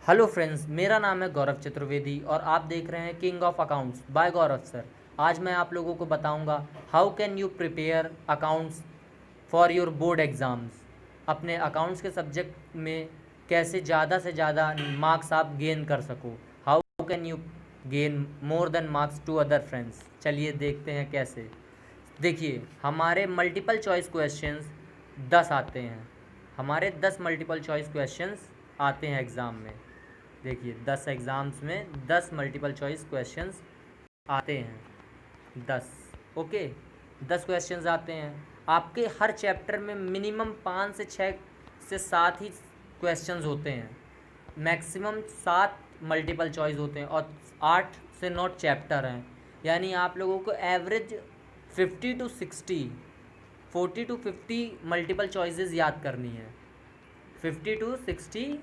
Hello friends, मेरा नाम है गौरव चतुर्वेदी और आप देख रहे हैं king of accounts by Gaurav sir. आज मैं आप लोगों को बताऊंगा how can you prepare accounts for your board exams. अपने अकाउंट्स के सब्जेक्ट में कैसे ज़्यादा से ज़्यादा मार्क्स आप गेन कर सको। How can you gain more than marks to other friends. चलिए देखते हैं कैसे। देखिए, हमारे मल्टीपल चॉइस क्वेश्चंस 10 आते हैं। हमारे 10 मल्टीपल चॉइस क्वेश्चंस आते हैं एग्ज़ाम में। देखिए, 10 एग्ज़ाम्स में 10 मल्टीपल चॉइस क्वेश्चंस आते हैं। 10 ओके, 10 क्वेश्चंस आते हैं। आपके हर चैप्टर में मिनिमम 5 से 6 से 7 ही क्वेश्चंस होते हैं। मैक्सिमम 7 मल्टीपल चॉइस होते हैं और 8 से 9 चैप्टर हैं। यानी आप लोगों को average 50 to 60, 40 to 50 multiple choices याद करनी है। 50 टू 60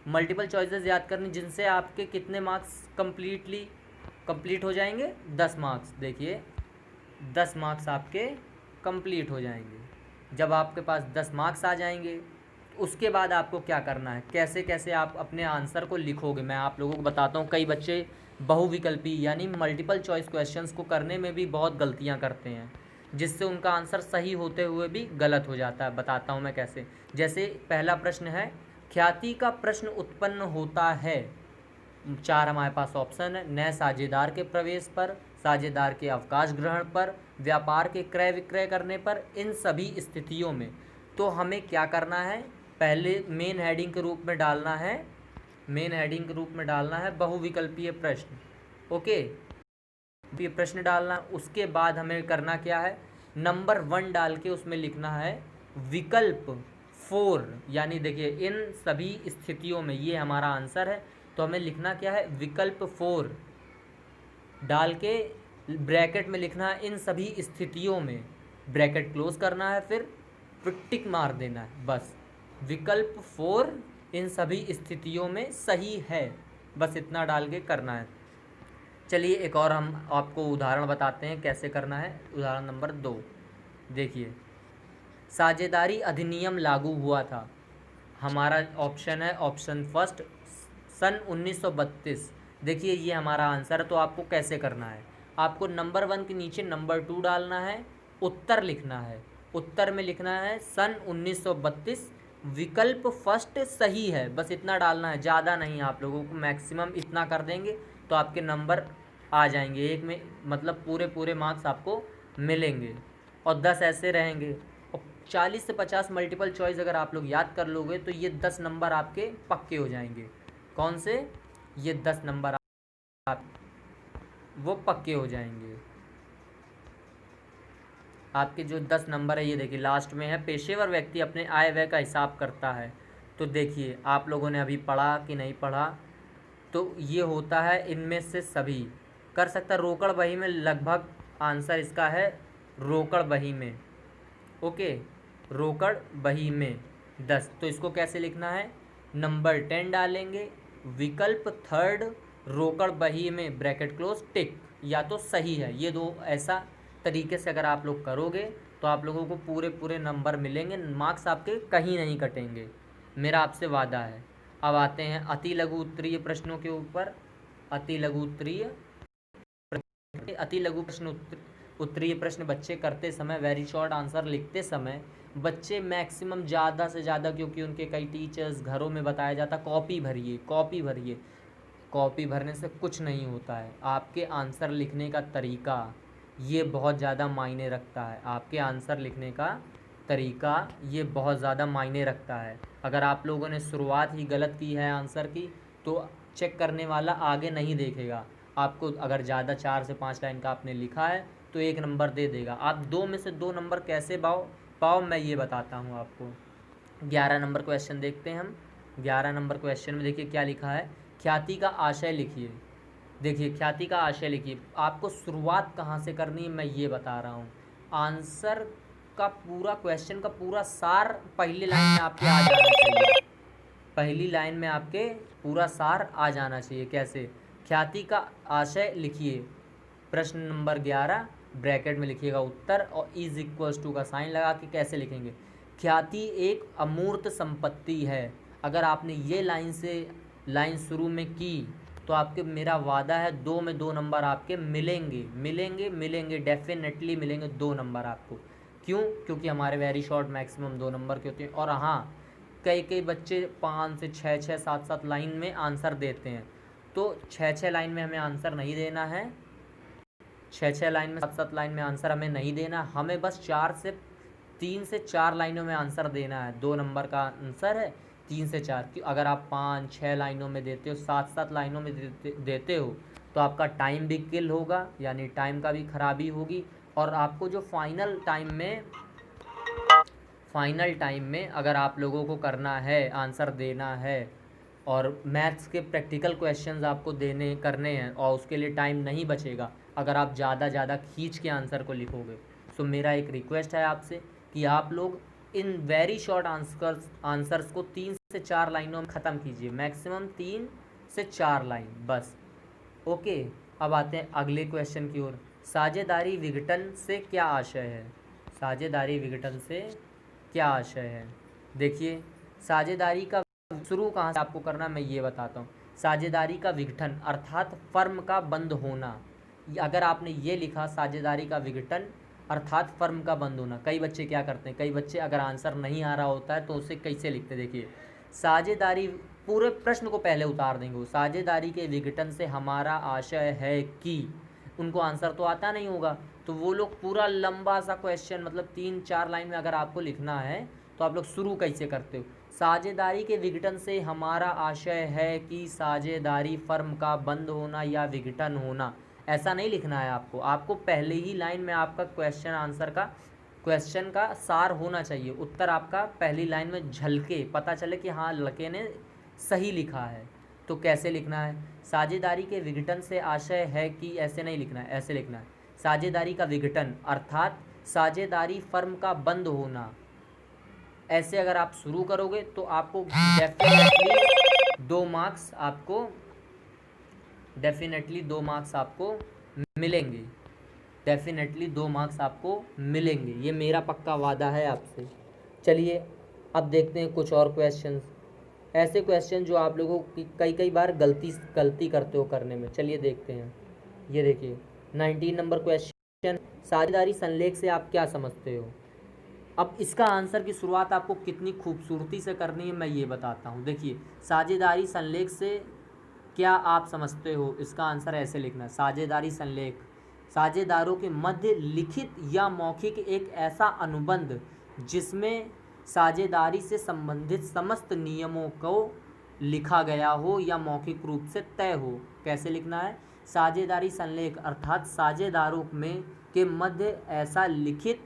मल्टीपल चॉइसेस याद करनी, जिनसे आपके कितने मार्क्स कंप्लीट हो जाएंगे? 10 मार्क्स। देखिए, 10 मार्क्स आपके कंप्लीट हो जाएंगे। जब आपके पास 10 मार्क्स आ जाएंगे, उसके बाद आपको क्या करना है, कैसे कैसे आप अपने आंसर को लिखोगे, मैं आप लोगों को बताता हूँ। कई बच्चे बहुविकल्पी यानी मल्टीपल चॉइस क्वेश्चंस को करने में भी बहुत गलतियाँ करते हैं, जिससे उनका आंसर सही होते हुए भी गलत हो जाता है। बताता हूँ मैं कैसे। जैसे पहला प्रश्न है, ख्याति का प्रश्न उत्पन्न होता है। 4 हमारे पास ऑप्शन है। नए साझेदार के प्रवेश पर, साझेदार के अवकाश ग्रहण पर, व्यापार के क्रय विक्रय करने पर, इन सभी स्थितियों में। तो हमें क्या करना है, पहले मेन हेडिंग के रूप में डालना है, बहुविकल्पीय प्रश्न। ओके, ये प्रश्न डालना। उसके बाद हमें करना क्या है, नंबर 1 डाल के उसमें लिखना है विकल्प 4। यानी देखिए, इन सभी स्थितियों में, ये हमारा आंसर है, तो हमें लिखना क्या है, विकल्प 4 डाल के ब्रैकेट में लिखना है इन सभी स्थितियों में। ब्रैकेट क्लोज करना है, फिर टिक मार देना है, बस। विकल्प 4 इन सभी स्थितियों में सही है, बस इतना डाल के करना है। चलिए, एक और हम आपको उदाहरण बताते हैं कैसे करना है। उदाहरण नंबर 2 देखिए, साझेदारी अधिनियम लागू हुआ था। हमारा ऑप्शन है ऑप्शन फर्स्ट, सन 1932। देखिए, ये हमारा आंसर है। तो आपको कैसे करना है, आपको नंबर 1 के नीचे नंबर 2 डालना है, उत्तर लिखना है। उत्तर में लिखना है सन 1932, विकल्प फर्स्ट सही है, बस इतना डालना है, ज़्यादा नहीं। आप लोगों को मैक्सिमम इतना कर देंगे तो आपके नंबर आ जाएंगे एक में, मतलब पूरे पूरे मार्क्स आपको मिलेंगे। और 10 ऐसे रहेंगे। और 40 से 50 मल्टीपल चॉइस अगर आप लोग याद कर लोगे तो ये 10 नंबर आपके पक्के हो जाएंगे। कौन से? ये 10 नंबर आप वो पक्के हो जाएंगे। आपके जो 10 नंबर है, ये देखिए लास्ट में है, पेशेवर व्यक्ति अपने आय व्यय का हिसाब करता है। तो देखिए, आप लोगों ने अभी पढ़ा कि नहीं पढ़ा, तो ये होता है इनमें से सभी कर सकता। रोकड़ बही में लगभग आंसर इसका है रोकड़ बही में। ओके, रोकड़ बही में 10। तो इसको कैसे लिखना है, नंबर 10 डालेंगे, विकल्प थर्ड रोकड़ बही में ब्रैकेट क्लोज टिक, या तो सही है। ये दो ऐसा तरीके से अगर आप लोग करोगे तो आप लोगों को पूरे पूरे नंबर मिलेंगे, मार्क्स आपके कहीं नहीं कटेंगे, मेरा आपसे वादा है। अब आते हैं अति लघु उत्तरीय प्रश्नों के ऊपर। अति लघु उत्तरीय उत्तरीय प्रश्न बच्चे करते समय, वेरी शॉर्ट आंसर लिखते समय, बच्चे मैक्सिमम ज़्यादा से ज़्यादा, क्योंकि उनके कई टीचर्स घरों में बताया जाता, कॉपी भरिए, कॉपी भरिए। कॉपी भरने से कुछ नहीं होता है, आपके आंसर लिखने का तरीका ये बहुत ज़्यादा मायने रखता है। आपके आंसर लिखने का तरीका ये बहुत ज़्यादा मायने रखता है। अगर आप लोगों ने शुरुआत ही गलत की है आंसर की, तो चेक करने वाला आगे नहीं देखेगा आपको। अगर ज़्यादा 4 से 5 लाइन का आपने लिखा है तो 1 नंबर दे देगा। आप 2 में से 2 नंबर कैसे पाओ मैं ये बताता हूँ आपको। 11 नंबर क्वेश्चन देखते हैं हम। 11 नंबर क्वेश्चन में देखिए क्या लिखा है, ख्याति का आशय लिखिए। देखिए, ख्याति का आशय लिखिए। आपको शुरुआत कहाँ से करनी है मैं ये बता रहा हूँ। आंसर का पूरा, क्वेश्चन का पूरा सार पहली लाइन में आपके आ जाना चाहिए। पहली लाइन में आपके पूरा सार आ जाना चाहिए। कैसे? ख्याति का आशय लिखिए, प्रश्न नंबर 11, ब्रैकेट में लिखिएगा उत्तर और इज इक्वल्स टू का साइन लगा के कैसे लिखेंगे, ख्याति एक अमूर्त संपत्ति है। अगर आपने ये लाइन से लाइन शुरू में की तो आपके मेरा वादा है 2 में 2 नंबर आपके मिलेंगे मिलेंगे मिलेंगे, डेफिनेटली मिलेंगे 2 नंबर आपको। क्यों? क्योंकि हमारे वेरी शॉर्ट मैक्सिमम 2 नंबर के होते हैं। और हाँ, कई कई बच्चे 5 से 6 6 7 7 लाइन में आंसर देते हैं, तो 6 6 लाइन में हमें आंसर नहीं देना है, 6 6 लाइन में 7 7 लाइन में आंसर हमें नहीं देना, हमें बस 3 से 4 लाइनों में आंसर देना है। 2 नंबर का आंसर है 3 से 4 कि अगर आप 5 6 लाइनों में देते हो, 7 7 लाइनों में देते हो तो आपका टाइम भी किल होगा, यानी टाइम का भी खराबी होगी। और आपको जो फाइनल टाइम में अगर आप लोगों को करना है, आंसर देना है और मैथ्स के प्रैक्टिकल क्वेश्चंस आपको करने हैं और उसके लिए टाइम नहीं बचेगा अगर आप ज़्यादा खींच के आंसर को लिखोगे। सो मेरा एक रिक्वेस्ट है आपसे कि आप लोग इन वेरी शॉर्ट आंसर्स को 3 से 4 लाइनों में ख़त्म कीजिए, मैक्सिमम 3 से 4 लाइन बस। ओके, अब आते हैं अगले क्वेश्चन की ओर। साझेदारी विघटन से क्या आशय है? साझेदारी विघटन से क्या आशय है? देखिए, साझेदारी का शुरू कहाँ से आपको करना है मैं ये बताता हूँ। साझेदारी का विघटन अर्थात फर्म का बंद होना। अगर आपने ये लिखा साझेदारी का विघटन अर्थात फर्म का बंद होना, कई बच्चे क्या करते हैं, कई बच्चे अगर आंसर नहीं आ रहा होता है तो उसे कैसे लिखते, देखिए साझेदारी, पूरे प्रश्न को पहले उतार देंगे वो, साझेदारी के विघटन से हमारा आशय है कि, उनको आंसर तो आता नहीं होगा तो वो लोग पूरा लंबा सा क्वेश्चन, मतलब 3 4 लाइन में अगर आपको लिखना है तो आप लोग शुरू कैसे करते हो, साझेदारी के विघटन से हमारा आशय है कि साझेदारी फर्म का बंद होना या विघटन होना, ऐसा नहीं लिखना है आपको। आपको पहले ही लाइन में आपका क्वेश्चन का सार होना चाहिए, उत्तर आपका पहली लाइन में झलके पता चले कि हाँ लड़के ने सही लिखा है। तो कैसे लिखना है? साझेदारी के विघटन से आशय है कि, ऐसे नहीं लिखना है, ऐसे लिखना है, साझेदारी का विघटन अर्थात साझेदारी फर्म का बंद होना। ऐसे अगर आप शुरू करोगे तो आपको डेफिनेटली 2 मार्क्स आपको मिलेंगे, डेफिनेटली 2 मार्क्स आपको मिलेंगे, ये मेरा पक्का वादा है आपसे। चलिए अब देखते हैं कुछ और क्वेश्चंस, ऐसे क्वेश्चन जो आप लोगों की कई बार गलती करते हो करने में। चलिए देखते हैं, ये देखिए 19 नंबर क्वेश्चन, साझेदारी संलेख से आप क्या समझते हो? अब इसका आंसर की शुरुआत आपको कितनी खूबसूरती से करनी है मैं ये बताता हूँ। देखिए, साझेदारी संलेख से क्या आप समझते हो, इसका आंसर ऐसे लिखना है, साझेदारी संलेख साझेदारों के मध्य लिखित या मौखिक एक ऐसा अनुबंध जिसमें साझेदारी से संबंधित समस्त नियमों को लिखा गया हो या मौखिक रूप से तय हो। कैसे लिखना है? साझेदारी संलेख अर्थात साझेदारों में के मध्य ऐसा लिखित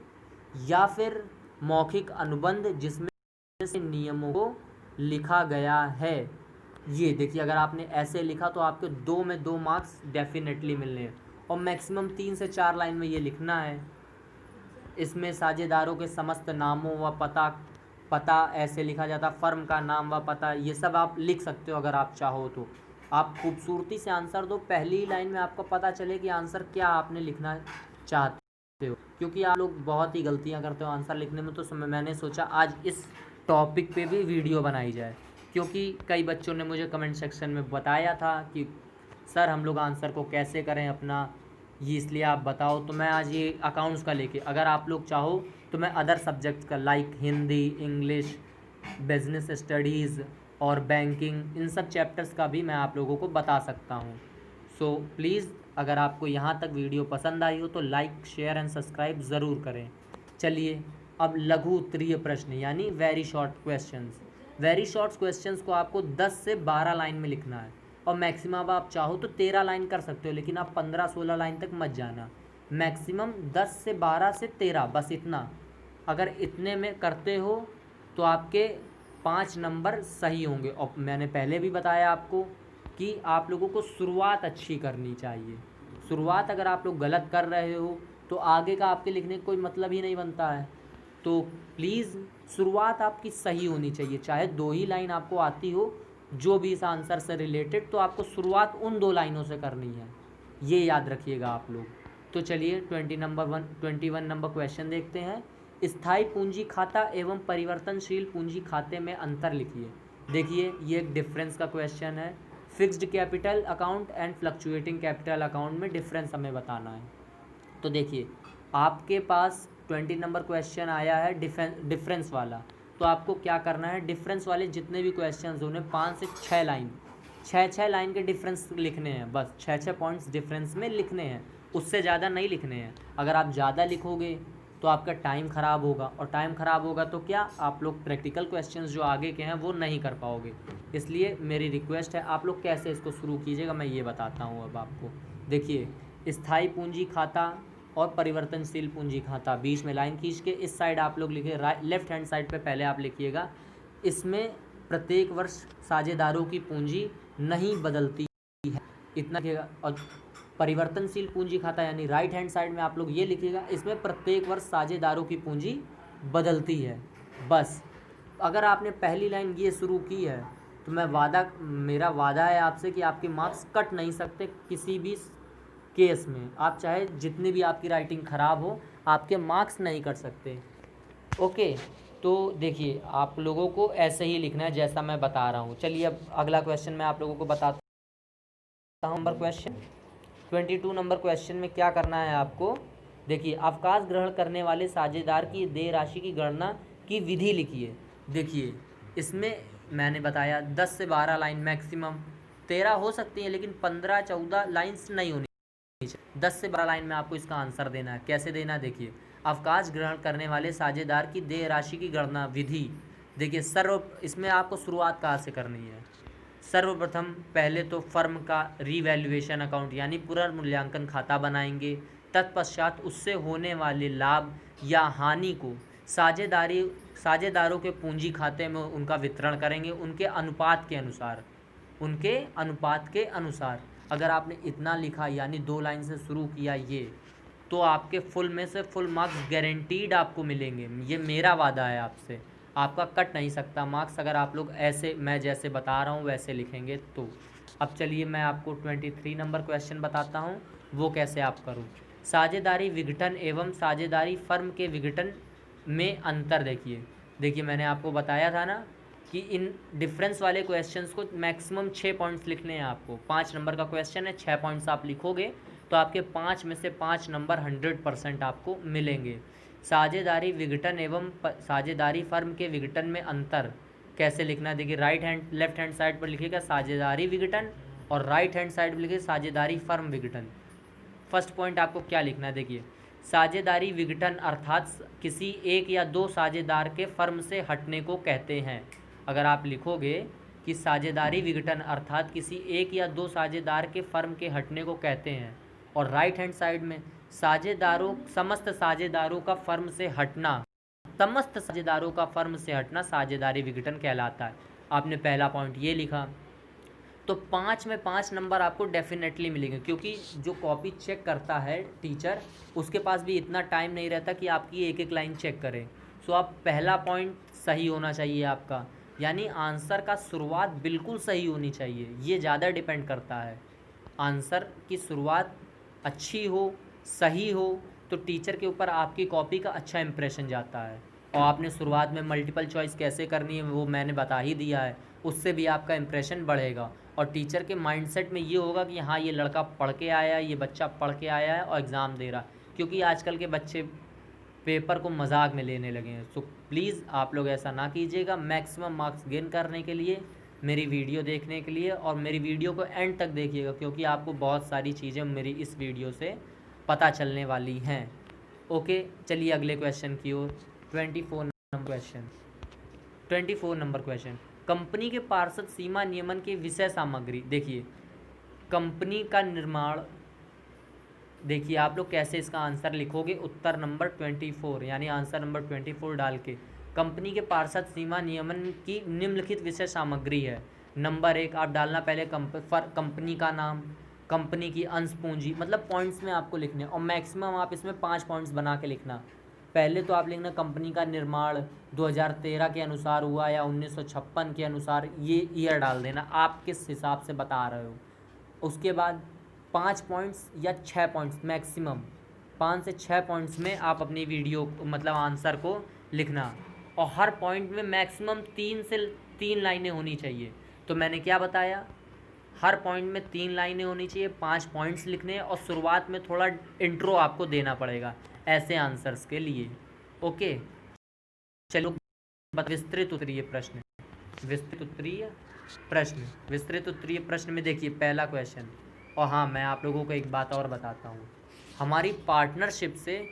या फिर मौखिक अनुबंध जिसमें से नियमों को लिखा गया है। ये देखिए, अगर आपने ऐसे लिखा तो आपके 2 में 2 मार्क्स डेफिनेटली मिलने हैं, और मैक्सिमम 3 से 4 लाइन में ये लिखना है। इसमें साझेदारों के समस्त नामों व पता ऐसे लिखा जाता, फर्म का नाम व पता, ये सब आप लिख सकते हो अगर आप चाहो तो। आप खूबसूरती से आंसर दो, पहली ही लाइन में आपको पता चले कि आंसर क्या आपने लिखना चाहते हो, क्योंकि आप लोग बहुत ही गलतियां करते हो आंसर लिखने में। तो मैंने सोचा आज इस टॉपिक पे भी वीडियो बनाई जाए, क्योंकि कई बच्चों ने मुझे कमेंट सेक्शन में बताया था कि सर हम लोग आंसर को कैसे करें अपना, ये इसलिए आप बताओ। तो मैं आज ये अकाउंट्स का लेके, अगर आप लोग चाहो तो मैं अदर सब्जेक्ट्स का like Hindi, English, business studies और बैंकिंग, इन सब चैप्टर्स का भी मैं आप लोगों को बता सकता हूँ। सो प्लीज़, अगर आपको यहाँ तक वीडियो पसंद आई हो तो लाइक, शेयर एंड सब्सक्राइब ज़रूर करें। चलिए अब लघु उत्तरीय प्रश्न यानी very short questions. Very short questions को आपको 10 से 12 लाइन में लिखना है, और मैक्सिमम आप चाहो तो 13 लाइन कर सकते हो, लेकिन आप 15-16 लाइन तक मत जाना। मैक्सिमम 10 से 12 से 13, बस इतना। अगर इतने में करते हो तो आपके 5 नंबर सही होंगे। और मैंने पहले भी बताया आपको कि आप लोगों को शुरुआत अच्छी करनी चाहिए। शुरुआत अगर आप लोग गलत कर रहे हो तो आगे का आपके लिखने का कोई मतलब ही नहीं बनता है। तो प्लीज़ शुरुआत आपकी सही होनी चाहिए, चाहे 2 ही लाइन आपको आती हो जो भी इस आंसर से रिलेटेड, तो आपको शुरुआत उन 2 लाइनों से करनी है, ये याद रखिएगा आप लोग। तो चलिए 21 नंबर क्वेश्चन देखते हैं। स्थायी पूंजी खाता एवं परिवर्तनशील पूंजी खाते में अंतर लिखिए। देखिए ये एक डिफरेंस का क्वेश्चन है। Fixed capital account and fluctuating capital account में डिफरेंस हमें बताना है। तो देखिए आपके पास 20 नंबर क्वेश्चन आया है डिफरेंस वाला। तो आपको क्या करना है, डिफरेंस वाले जितने भी क्वेश्चन उन्हें 5 से 6 लाइन, 6 लाइन के डिफरेंस लिखने हैं, बस 6 पॉइंट्स डिफरेंस में लिखने हैं, उससे ज़्यादा नहीं लिखने हैं। अगर आप ज़्यादा लिखोगे तो आपका टाइम ख़राब होगा, और टाइम ख़राब होगा तो क्या, आप लोग प्रैक्टिकल क्वेश्चंस जो आगे के हैं वो नहीं कर पाओगे। इसलिए मेरी रिक्वेस्ट है, आप लोग कैसे इसको शुरू कीजिएगा मैं ये बताता हूँ अब आपको। देखिए स्थायी पूंजी खाता और परिवर्तनशील पूंजी खाता, बीच में लाइन खींच के इस साइड आप लोग लिखिए, लेफ्ट हैंड साइड पे पहले आप लिखिएगा, इसमें प्रत्येक वर्ष साझेदारों की पूंजी नहीं बदलती है, इतना लिखिएगा। और परिवर्तनशील पूंजी खाता यानी राइट हैंड साइड में आप लोग ये लिखिएगा, इसमें प्रत्येक वर्ष साझेदारों की पूंजी बदलती है। बस अगर आपने पहली लाइन ये शुरू की है तो मेरा वादा है आपसे कि आपके मार्क्स कट नहीं सकते किसी भी केस में। आप चाहे जितनी भी आपकी राइटिंग ख़राब हो, आपके मार्क्स नहीं कट सकते। ओके, तो देखिए आप लोगों को ऐसे ही लिखना है जैसा मैं बता रहा हूँ। चलिए अब अगला क्वेश्चन मैं आप लोगों को बताता हूँ। नंबर क्वेश्चन 22 नंबर क्वेश्चन में क्या करना है आपको, देखिए अवकाश ग्रहण करने वाले साझेदार की देय राशि की गणना की विधि लिखिए। देखिए इसमें मैंने बताया 10 से 12 लाइन मैक्सिमम, 13 हो सकती हैं लेकिन 15-14 लाइन्स नहीं होनी। 10 से 12 लाइन में आपको इसका आंसर देना है। कैसे देना है, देखिए अवकाश ग्रहण करने वाले साझेदार की देय राशि की गणना विधि। देखिए इसमें आपको शुरुआत कहाँ से करनी है। सर्वप्रथम पहले तो फर्म का रीवैल्यूएशन अकाउंट यानी पुनर्मूल्यांकन खाता बनाएंगे। तत्पश्चात उससे होने वाले लाभ या हानि को साझेदारों के पूंजी खाते में उनका वितरण करेंगे, उनके अनुपात के अनुसार। अगर आपने इतना लिखा यानी 2 लाइन से शुरू किया ये, तो आपके फुल में से फुल मार्क्स गारंटीड आपको मिलेंगे। ये मेरा वादा है आपसे, आपका कट नहीं सकता मार्क्स अगर आप लोग ऐसे मैं जैसे बता रहा हूँ वैसे लिखेंगे तो। अब चलिए मैं आपको 23 नंबर क्वेश्चन बताता हूँ, वो कैसे आप करो। साझेदारी विघटन एवं साझेदारी फर्म के विघटन में अंतर। देखिए मैंने आपको बताया था ना कि इन डिफरेंस वाले क्वेश्चंस को मैक्सिमम 6 पॉइंट्स लिखने हैं आपको। 5 नंबर का क्वेश्चन है, 6 पॉइंट्स आप लिखोगे तो आपके 5 में से 5 नंबर 100% आपको मिलेंगे। साझेदारी विघटन एवं साझेदारी फर्म के विघटन में अंतर कैसे लिखना है, देखिए लेफ्ट हैंड साइड पर लिखिएगा साझेदारी विघटन और राइट हैंड साइड पर लिखिए साझेदारी फर्म विघटन। फर्स्ट पॉइंट आपको क्या लिखना है, देखिए साझेदारी विघटन अर्थात किसी एक या दो साझेदार के फर्म से हटने को कहते हैं। अगर आप लिखोगे कि साझेदारी विघटन अर्थात किसी एक या दो साझेदार के फर्म के हटने को कहते हैं, और राइट हैंड साइड में समस्त साझेदारों का फर्म से हटना साझेदारी विघटन कहलाता है। आपने पहला पॉइंट ये लिखा तो 5 में 5 नंबर आपको डेफिनेटली मिलेंगे, क्योंकि जो कॉपी चेक करता है टीचर उसके पास भी इतना टाइम नहीं रहता कि आपकी एक एक लाइन चेक करे। सो आप पहला पॉइंट सही होना चाहिए आपका, यानी आंसर का शुरुआत बिल्कुल सही होनी चाहिए। ये ज़्यादा डिपेंड करता है, आंसर की शुरुआत अच्छी हो, सही हो, तो टीचर के ऊपर आपकी कॉपी का अच्छा इंप्रेशन जाता है। और आपने शुरुआत में मल्टीपल चॉइस कैसे करनी है वो मैंने बता ही दिया है, उससे भी आपका इंप्रेशन बढ़ेगा। और टीचर के माइंडसेट में ये होगा कि हाँ ये लड़का पढ़ के आया है, ये बच्चा पढ़ के आया है और एग्ज़ाम दे रहा है। क्योंकि आजकल के बच्चे पेपर को मजाक में लेने लगे हैं। सो प्लीज़ आप लोग ऐसा ना कीजिएगा। मैक्सिमम मार्क्स गेन करने के लिए मेरी वीडियो देखने के लिए, और मेरी वीडियो को एंड तक देखिएगा क्योंकि आपको बहुत सारी चीज़ें मेरी इस वीडियो से पता चलने वाली हैं। ओके, चलिए अगले क्वेश्चन की ओर। 24 नंबर क्वेश्चन, कंपनी के पार्षद सीमा नियमन के विषय सामग्री। देखिए कंपनी का निर्माण, देखिए आप लोग कैसे इसका आंसर लिखोगे। उत्तर नंबर 24 यानी आंसर नंबर 24 डाल के, कंपनी के पार्षद सीमा नियमन की निम्नलिखित विषय सामग्री है। नंबर 1 आप डालना पहले कंपनी का नाम, कंपनी की अंश पूंजी, मतलब पॉइंट्स में आपको लिखने, और मैक्सिमम आप इसमें 5 पॉइंट्स बना के लिखना। पहले तो आप लिखना कंपनी का निर्माण 2013 के अनुसार हुआ या 1956 के अनुसार, ये ईयर डाल देना आप किस हिसाब से बता रहे हो। उसके बाद 5 पॉइंट्स या 6 पॉइंट्स मैक्सिमम, 5 से 6 पॉइंट्स में आप अपनी वीडियो मतलब आंसर को लिखना, और हर पॉइंट में मैक्सिमम 3 लाइनें होनी चाहिए। तो मैंने क्या बताया, हर पॉइंट में 3 लाइनें होनी चाहिए, 5 पॉइंट्स लिखने हैं और शुरुआत में थोड़ा इंट्रो आपको देना पड़ेगा ऐसे आंसर्स के लिए। ओके, चलो विस्तृत उत्तरीय प्रश्न। विस्तृत उत्तरीय प्रश्न में देखिए पहला क्वेश्चन। और हाँ, मैं आप लोगों को एक बात और बताता हूँ, हमारी पार्टनरशिप से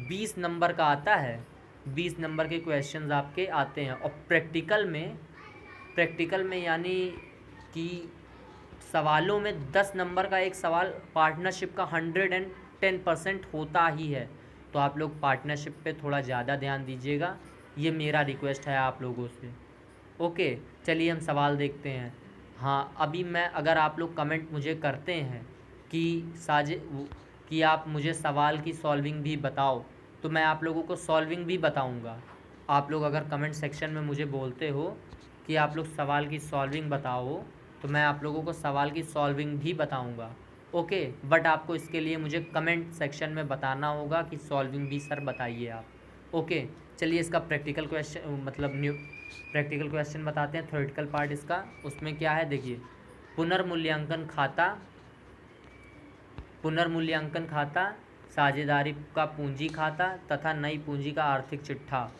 20 नंबर का आता है, 20 नंबर के क्वेश्चंस आपके आते हैं। और प्रैक्टिकल में यानी कि सवालों में 10 नंबर का एक सवाल पार्टनरशिप का 110% होता ही है। तो आप लोग पार्टनरशिप पे थोड़ा ज़्यादा ध्यान दीजिएगा, ये मेरा रिक्वेस्ट है आप लोगों से। ओके, चलिए हम सवाल देखते हैं। हाँ, अभी मैं अगर आप लोग कमेंट मुझे करते हैं कि आप मुझे सवाल की सॉल्विंग भी बताओ, तो मैं आप लोगों को सॉल्विंग भी बताऊंगा। आप लोग अगर कमेंट सेक्शन में मुझे बोलते हो कि आप लोग सवाल की सॉल्विंग बताओ, तो मैं आप लोगों को सवाल की सॉल्विंग भी बताऊंगा। ओके, बट आपको इसके लिए मुझे कमेंट सेक्शन में बताना होगा कि सॉल्विंग भी सर बताइए आप। ओके, चलिए इसका प्रैक्टिकल क्वेश्चन बताते हैं। थ्योरेटिकल पार्ट इसका, उसमें क्या है देखिए, पुनर्मूल्यांकन खाता, साझेदारी का पूंजी खाता तथा नई पूंजी का आर्थिक चिट्ठा,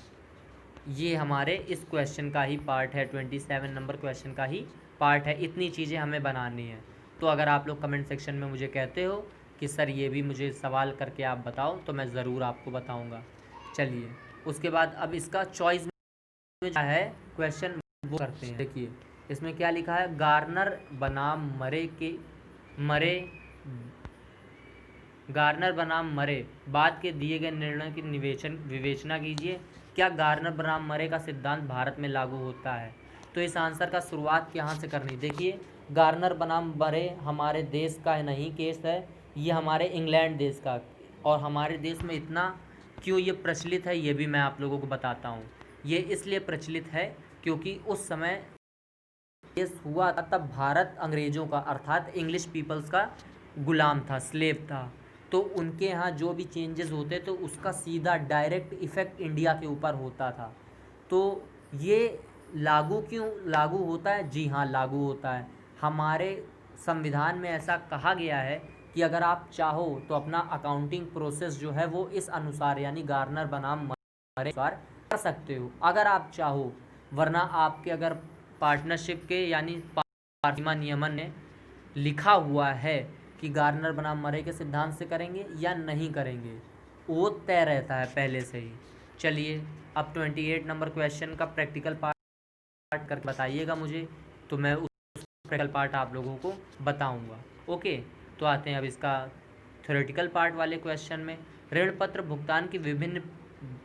ये हमारे इस क्वेश्चन का ही पार्ट है, 27 नंबर क्वेश्चन का ही पार्ट है। इतनी चीज़ें हमें बनानी है। तो अगर आप लोग कमेंट सेक्शन में मुझे कहते हो कि सर ये भी मुझे सवाल करके आप बताओ, तो मैं ज़रूर आपको बताऊंगा। चलिए उसके बाद अब इसका चॉइस में क्या है क्वेश्चन वो करते हैं। देखिए इसमें क्या लिखा है, गार्नर बनाम मरे बाद के दिए गए निर्णय की विवेचना कीजिए। क्या गार्नर बनाम मरे का सिद्धांत भारत में लागू होता है? तो इस आंसर का शुरुआत यहाँ से करनी। देखिए गार्नर बनाम मरे हमारे देश का नहीं केस है, ये हमारे इंग्लैंड देश का। और हमारे देश में इतना क्यों ये प्रचलित है ये भी मैं आप लोगों को बताता हूँ। ये इसलिए प्रचलित है क्योंकि उस समय देश हुआ था, तब भारत अंग्रेज़ों का अर्थात इंग्लिश पीपल्स का गुलाम था, स्लेव था। तो उनके यहाँ जो भी चेंजेस होते तो उसका सीधा डायरेक्ट इफ़ेक्ट इंडिया के ऊपर होता था। तो ये लागू होता है? जी हाँ, लागू होता है। हमारे संविधान में ऐसा कहा गया है कि अगर आप चाहो तो अपना अकाउंटिंग प्रोसेस जो है वो इस अनुसार यानी गार्नर बनाम मरे अनुसार कर सकते हो अगर आप चाहो। वरना आपके अगर पार्टनरशिप के यानी पार्टिमा नियमन में लिखा हुआ है कि गार्नर बनाम मरे के सिद्धांत से करेंगे या नहीं करेंगे, वो तय रहता है पहले से ही। चलिए अब 28 नंबर क्वेश्चन का प्रैक्टिकल पार्ट करके बताइएगा मुझे, तो मैं उस प्रैक्टिकल पार्ट आप लोगों को बताऊंगा। ओके, तो आते हैं अब इसका थ्योरेटिकल पार्ट वाले क्वेश्चन में। ऋण पत्र भुगतान की विभिन्न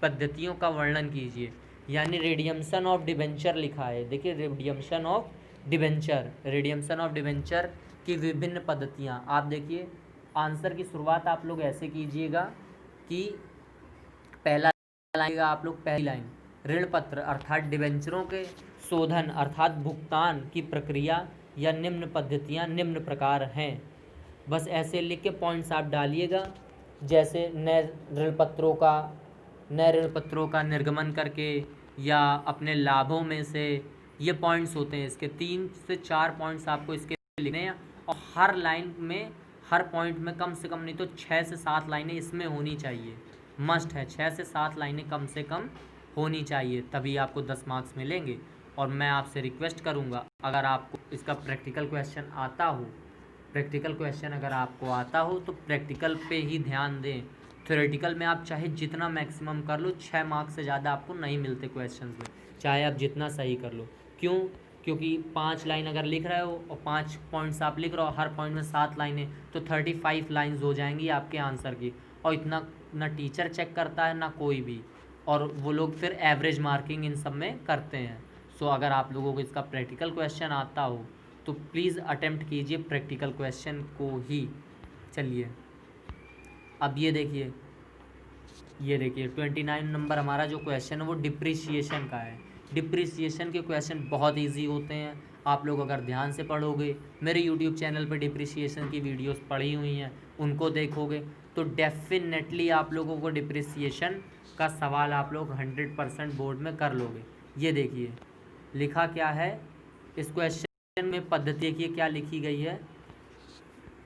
पद्धतियों का वर्णन कीजिए, यानी रिडियम्सन ऑफ डिबेंचर लिखा है। देखिए रिडियम्सन ऑफ डिबेंचर की विभिन्न पद्धतियाँ। आप देखिए आंसर की शुरुआत आप लोग ऐसे कीजिएगा कि पहला लाइन आप लोग पहली लाइन, ऋण पत्र अर्थात डिबेंचरों के शोधन अर्थात भुगतान की प्रक्रिया या निम्न पद्धतियाँ निम्न प्रकार हैं। बस ऐसे लिख के पॉइंट्स आप डालिएगा, जैसे नए ऋण पत्रों का निर्गमन करके या अपने लाभों में से, ये पॉइंट्स होते हैं इसके। 3 से 4 पॉइंट्स आपको इसके लिखने हैं और हर लाइन में हर पॉइंट में कम से कम नहीं तो 6 से 7 लाइनें इसमें होनी चाहिए, मस्ट है। 6 से 7 लाइनें कम से कम होनी चाहिए, तभी आपको 10 मार्क्स मिलेंगे। और मैं आपसे रिक्वेस्ट करूँगा अगर आपको इसका प्रैक्टिकल क्वेश्चन अगर आपको आता हो तो प्रैक्टिकल पे ही ध्यान दें। थ्योरेटिकल में आप चाहे जितना मैक्सिमम कर लो, 6 मार्क्स से ज़्यादा आपको नहीं मिलते क्वेश्चंस में, चाहे आप जितना सही कर लो। क्यों? क्योंकि 5 लाइन अगर लिख रहे हो और 5 पॉइंट्स आप लिख रहे हो, हर पॉइंट में 7 लाइनें, तो 35 लाइन्स हो जाएंगी आपके आंसर की। और इतना ना टीचर चेक करता है ना कोई भी, और वो लोग फिर एवरेज मार्किंग इन सब में करते हैं। सो अगर आप लोगों को इसका प्रैक्टिकल क्वेश्चन आता हो तो प्लीज़ अटेम्प्ट कीजिए प्रैक्टिकल क्वेश्चन को ही। चलिए अब ये देखिए 29 नंबर हमारा जो क्वेश्चन है वो डिप्रिसिएशन का है। डिप्रिसिएशन के क्वेश्चन बहुत इजी होते हैं, आप लोग अगर ध्यान से पढ़ोगे, मेरे यूट्यूब चैनल पर डिप्रिसिएशन की वीडियोस पड़ी हुई हैं, उनको देखोगे तो डेफिनेटली आप लोगों को डिप्रिसिएशन का सवाल आप लोग 100% बोर्ड में कर लोगे। ये देखिए लिखा क्या है इस क्वेश्चन में, पद्धति देखिए क्या लिखी गई है,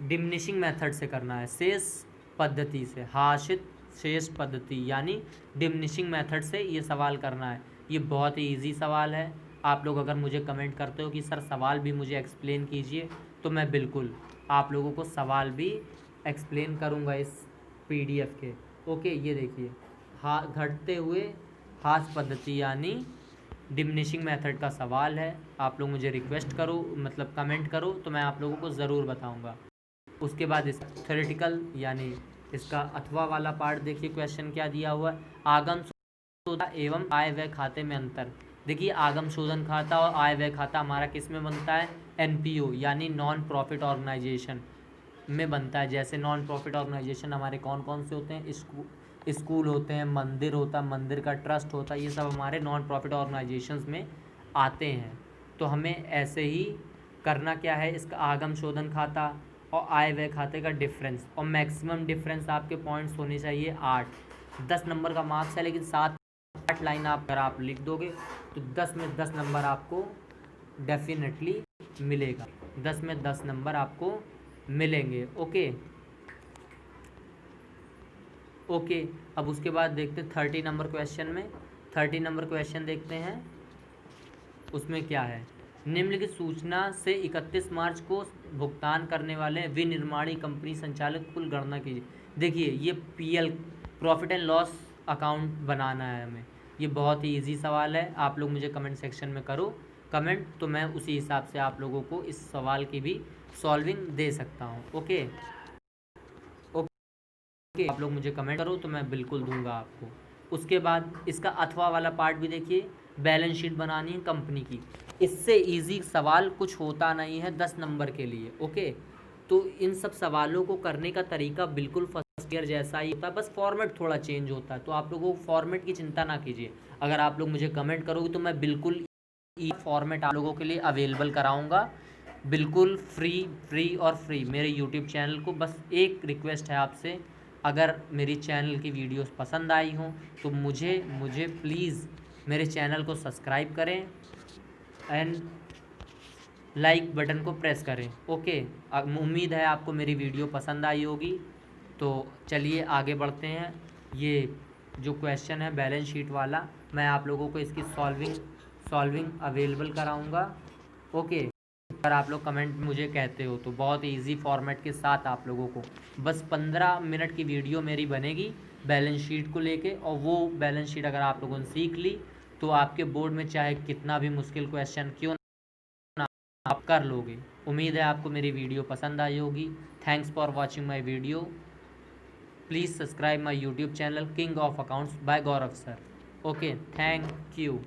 डिमिनिशिंग मेथड से करना है, शेष पद्धति से, हाशित शेष पद्धति यानी डिमिनिशिंग मेथड से ये सवाल करना है। ये बहुत ही इजी सवाल है। आप लोग अगर मुझे कमेंट करते हो कि सर सवाल भी मुझे एक्सप्लेन कीजिए, तो मैं बिल्कुल आप लोगों को सवाल भी एक्सप्लेन करूँगा इस पीडीएफ के। ओके, ये देखिए घटते हुए ह्रास पद्धति यानी डिमिनिशिंग मेथड का सवाल है। आप लोग मुझे रिक्वेस्ट करो, मतलब कमेंट करो, तो मैं आप लोगों को ज़रूर बताऊंगा। उसके बाद इस थ्योरेटिकल यानी इसका अथवा वाला पार्ट देखिए, क्वेश्चन क्या दिया हुआ है, आगम शोधन एवं आय व्यय खाते में अंतर। देखिए आगम शोधन खाता और आय व्यय खाता हमारा किस में बनता है, एनपीओ यानी नॉन प्रॉफिट ऑर्गेनाइजेशन में बनता है। जैसे नॉन प्रॉफिट ऑर्गेनाइजेशन हमारे कौन कौन से होते हैं, स्कूल होते हैं, मंदिर होता है, मंदिर का ट्रस्ट होता है, ये सब हमारे नॉन प्रॉफिट ऑर्गेनाइजेशंस में आते हैं। तो हमें ऐसे ही करना क्या है, इसका आगम शोधन खाता और आय व्यय खाते का डिफरेंस, और मैक्सिमम डिफरेंस आपके पॉइंट्स होने चाहिए 8। 10 नंबर का मार्क्स है, लेकिन 7-8 लाइन आप अगर आप लिख दोगे तो 10 में 10 नंबर आपको डेफिनेटली मिलेगा, 10 में 10 नंबर आपको मिलेंगे। ओके ओके, अब उसके बाद देखते 30 नंबर क्वेश्चन में। 30 नंबर क्वेश्चन देखते हैं, उसमें क्या है, निम्नलिखित सूचना से 31 मार्च को भुगतान करने वाले विनिर्माणी कंपनी संचालित कुल गणना कीजिए। देखिए ये PL profit and loss account बनाना है हमें। ये बहुत ही इजी सवाल है, आप लोग मुझे कमेंट सेक्शन में करो कमेंट, तो मैं उसी हिसाब से आप लोगों को इस सवाल की भी सॉल्विंग दे सकता हूँ। ओके ओके, आप लोग मुझे कमेंट करो तो मैं बिल्कुल दूंगा आपको। उसके बाद इसका अथवा वाला पार्ट भी देखिए, बैलेंस शीट बनानी है कंपनी की। इससे इजी सवाल कुछ होता नहीं है 10 नंबर के लिए। ओके, तो इन सब सवालों को करने का तरीका बिल्कुल फर्स्ट ईयर जैसा ही होता है, बस फॉर्मेट थोड़ा चेंज होता है। तो आप लोगों को फॉर्मेट की चिंता ना कीजिए, अगर आप लोग मुझे कमेंट करोगे तो मैं बिल्कुल फॉर्मेट आप लोगों के लिए अवेलेबल कराऊंगा, बिल्कुल फ्री और फ्री। मेरे यूट्यूब चैनल को बस एक रिक्वेस्ट है आपसे, अगर मेरी चैनल की वीडियोस पसंद आई हों तो मुझे प्लीज़ मेरे चैनल को सब्सक्राइब करें एंड लाइक बटन को प्रेस करें। ओके, उम्मीद है आपको मेरी वीडियो पसंद आई होगी। तो चलिए आगे बढ़ते हैं। ये जो क्वेश्चन है बैलेंस शीट वाला, मैं आप लोगों को इसकी सॉल्विंग अवेलेबल कराऊंगा। ओके, अगर आप लोग कमेंट मुझे कहते हो तो बहुत ही ईजी फॉर्मेट के साथ आप लोगों को बस 15 मिनट की वीडियो मेरी बनेगी बैलेंस शीट को लेके, और वो बैलेंस शीट अगर आप लोगों ने सीख ली तो आपके बोर्ड में चाहे कितना भी मुश्किल क्वेश्चन क्यों ना आप कर लोगे। उम्मीद है आपको मेरी वीडियो पसंद आई होगी। Thanks for watching my video. Please subscribe my YouTube channel king of accounts by Gaurav sir. Okay, thank you.